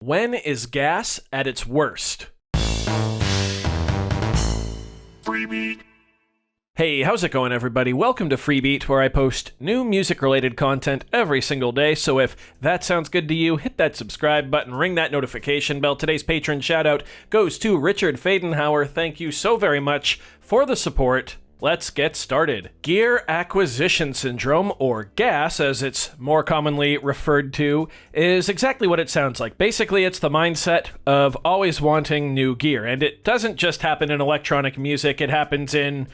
When is gas at its worst? Freebie. Hey, how's it going, everybody? Welcome to Freebeat, where I post new music-related content every single day, so if that sounds good to you, hit that subscribe button, ring that notification bell. Today's patron shout-out goes to Richard Fadenhauer. Thank you so very much for the support. Let's get started. Gear acquisition syndrome, or GAS as it's more commonly referred to, is exactly what it sounds like. Basically, it's the mindset of always wanting new gear, and it doesn't just happen in electronic music, it happens in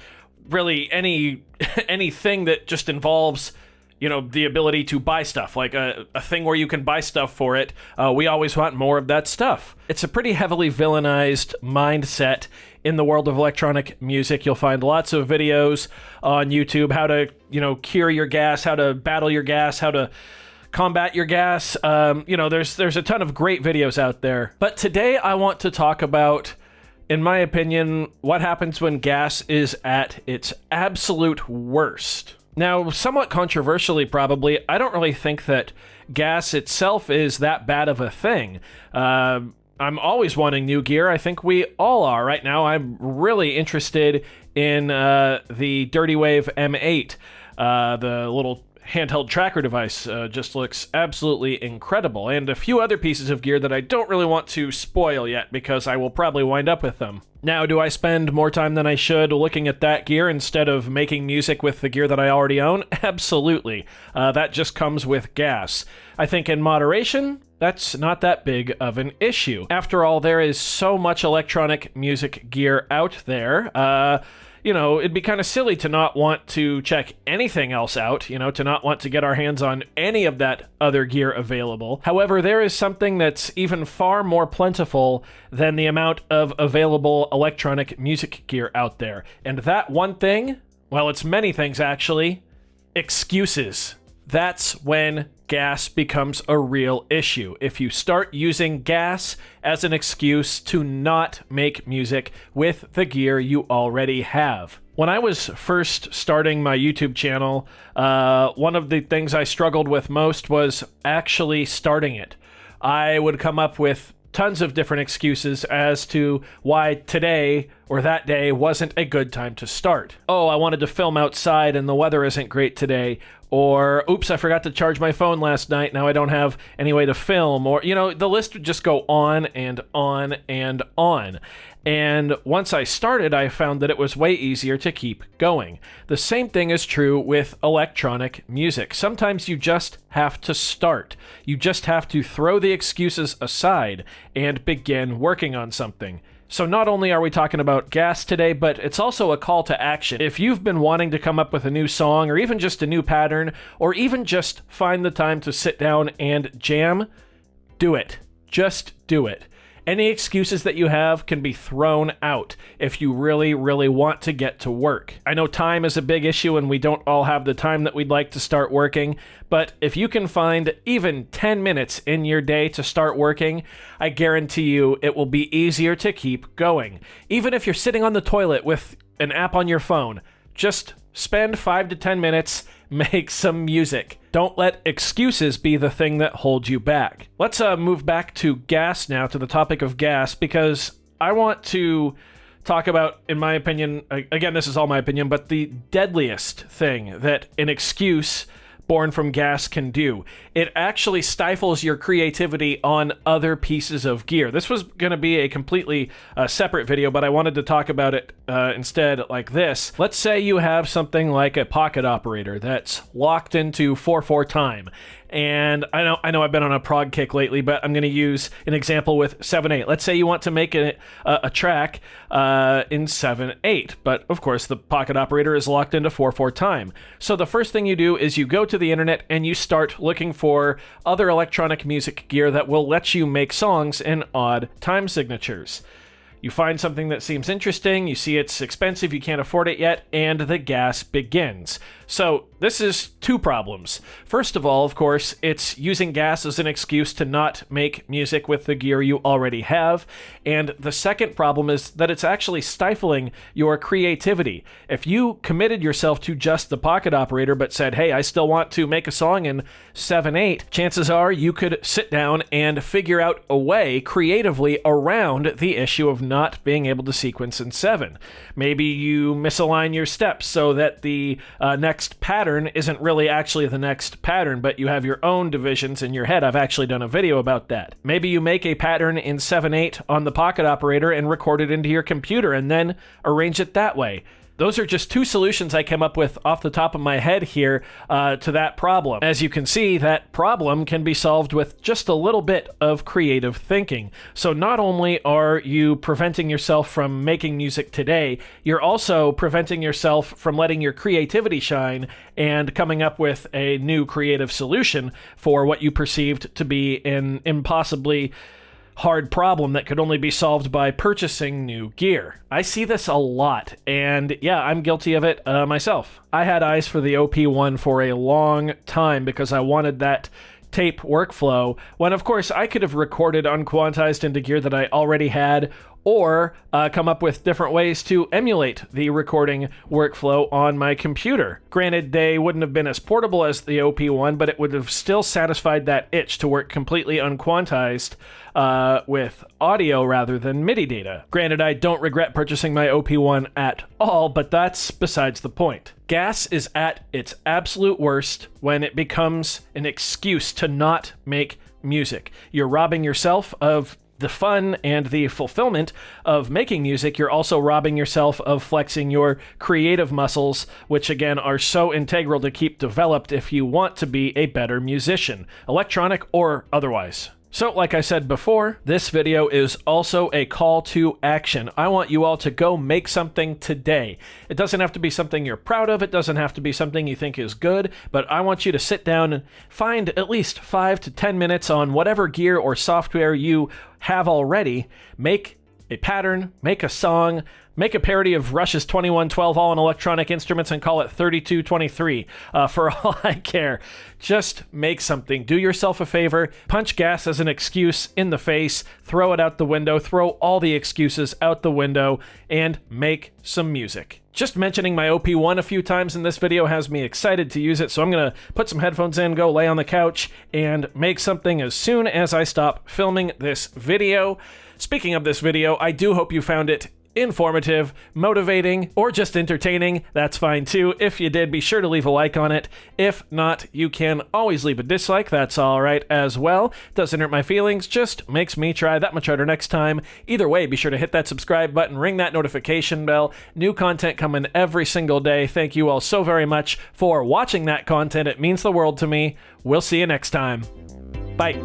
really anything that just involves, the ability to buy stuff, like a thing where you can buy stuff for it. We always want more of that stuff. It's a pretty heavily villainized mindset in the world of electronic music. You'll find lots of videos on YouTube, how to, cure your gas, how to battle your gas, how to combat your gas. There's a ton of great videos out there. But today I want to talk about, in my opinion, what happens when gas is at its absolute worst. Now, somewhat controversially probably, I don't really think that gas itself is that bad of a thing. I'm always wanting new gear. I think we all are. Right now, I'm really interested in the Dirty Wave M8. The little handheld tracker device just looks absolutely incredible, and a few other pieces of gear that I don't really want to spoil yet because I will probably wind up with them. Now, do I spend more time than I should looking at that gear instead of making music with the gear that I already own? Absolutely. That just comes with gas. I think in moderation, that's not that big of an issue. After all, there is so much electronic music gear out there. It'd be kind of silly to not want to check anything else out, to not want to get our hands on any of that other gear available. However, there is something that's even far more plentiful than the amount of available electronic music gear out there. And that one thing, well, it's many things actually, excuses. That's when gas becomes a real issue. If you start using gas as an excuse to not make music with the gear you already have. When I was first starting my YouTube channel, one of the things I struggled with most was actually starting it. I would come up with tons of different excuses as to why today or that day wasn't a good time to start. Oh, I wanted to film outside and the weather isn't great today. Or, oops, I forgot to charge my phone last night, now I don't have any way to film. Or, the list would just go on and on and on. And once I started, I found that it was way easier to keep going. The same thing is true with electronic music. Sometimes you just have to start. You just have to throw the excuses aside and begin working on something. So not only are we talking about gas today, but it's also a call to action. If you've been wanting to come up with a new song, or even just a new pattern, or even just find the time to sit down and jam, do it. Just do it. Any excuses that you have can be thrown out if you really, really want to get to work. I know time is a big issue and we don't all have the time that we'd like to start working, but if you can find even 10 minutes in your day to start working, I guarantee you it will be easier to keep going. Even if you're sitting on the toilet with an app on your phone, just spend 5 to 10 minutes, make some music. Don't let excuses be the thing that holds you back. Let's move back to gas now, to the topic of gas, because I want to talk about, in my opinion, again, this is all my opinion, but the deadliest thing that an excuse born from gas can do. It actually stifles your creativity on other pieces of gear. This was going to be a completely separate video, but I wanted to talk about it instead like this. Let's say you have something like a pocket operator that's locked into 4/4 time. And I know I've been on a prog kick lately, but I'm going to use an example with 7/8. Let's say you want to make a track in 7/8, but of course the pocket operator is locked into 4/4 time. So the first thing you do is you go to the internet and you start looking for other electronic music gear that will let you make songs in odd time signatures. You find something that seems interesting, you see it's expensive, you can't afford it yet, and the gas begins. So this is two problems. First of all, of course, it's using gas as an excuse to not make music with the gear you already have. And the second problem is that it's actually stifling your creativity. If you committed yourself to just the pocket operator but said, hey, I still want to make a song in 7/8, chances are you could sit down and figure out a way creatively around the issue of not being able to sequence in 7. Maybe you misalign your steps so that the next pattern isn't really actually the next pattern, but you have your own divisions in your head. I've actually done a video about that. Maybe you make a pattern in 7/8 on the pocket operator and record it into your computer and then arrange it that way. Those are just two solutions I came up with off the top of my head here to that problem. As you can see, that problem can be solved with just a little bit of creative thinking. So not only are you preventing yourself from making music today, you're also preventing yourself from letting your creativity shine and coming up with a new creative solution for what you perceived to be an impossibly hard problem that could only be solved by purchasing new gear. I see this a lot, and yeah, I'm guilty of it myself. I had eyes for the OP1 for a long time because I wanted that tape workflow, when of course I could have recorded unquantized into gear that I already had, or come up with different ways to emulate the recording workflow on my computer. Granted, they wouldn't have been as portable as the OP1, but it would have still satisfied that itch to work completely unquantized with audio rather than MIDI data. Granted, I don't regret purchasing my OP1 at all, but that's besides the point. Gas is at its absolute worst when it becomes an excuse to not make music. You're robbing yourself of the fun and the fulfillment of making music. You're also robbing yourself of flexing your creative muscles, which again are so integral to keep developed if you want to be a better musician, electronic or otherwise. So, like I said before, this video is also a call to action. I want you all to go make something today. It doesn't have to be something you're proud of. It doesn't have to be something you think is good, but I want you to sit down and find at least 5 to 10 minutes on whatever gear or software you have already. Make a pattern, make a song, make a parody of Rush's 2112 all on electronic instruments and call it 3223. For all I care, just make something. Do yourself a favor. Punch gas as an excuse in the face. Throw it out the window. Throw all the excuses out the window and make some music. Just mentioning my OP1 a few times in this video has me excited to use it, so I'm going to put some headphones in, go lay on the couch, and make something as soon as I stop filming this video. Speaking of this video, I do hope you found it informative, motivating, or just entertaining. That's fine too. If you did, be sure to leave a like on it. If not, you can always leave a dislike. That's all right as well. Doesn't hurt my feelings, just makes me try that much harder next time. Either way, be sure to hit that subscribe button, ring that notification bell. New content coming every single day. Thank you all so very much for watching that content. It means the world to me. We'll see you next time. Bye.